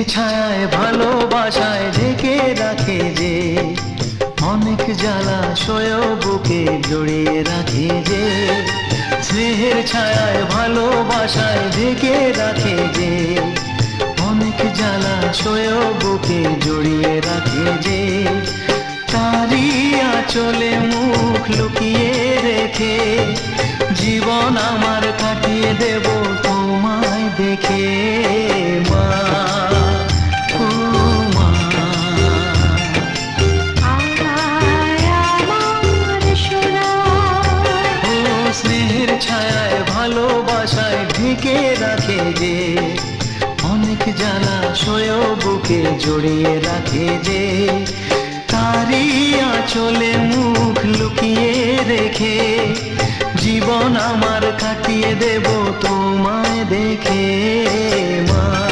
ছায়ায় ভালোবাসায় ঢেকে রাখে যে, অনেক জ্বালা সয়েও বুকে জড়িয়ে রাখে যে। স্নেহের ছায়ায় ভালোবাসায় ঢেকে রাখে যে, অনেক জ্বালা সয়েও বুকে জড়িয়ে রাখে যে। তারি আঁচলে মুখ লুকিয়ে রেখে জীবন আমার কাটিয়ে দেব তোমায় দেখে। মা, ও মা, ও স্নেহের ছায়ায় ভালোবাসায় ঢেকে রাখে যে, অনেক জ্বালা সয়েও বুকে জড়িয়ে রাখে যে। তারি আঁচলে মুখ লুকিয়ে রেখে জীবন আমার কাটিয়ে দেব তোমায় দেখে। মা।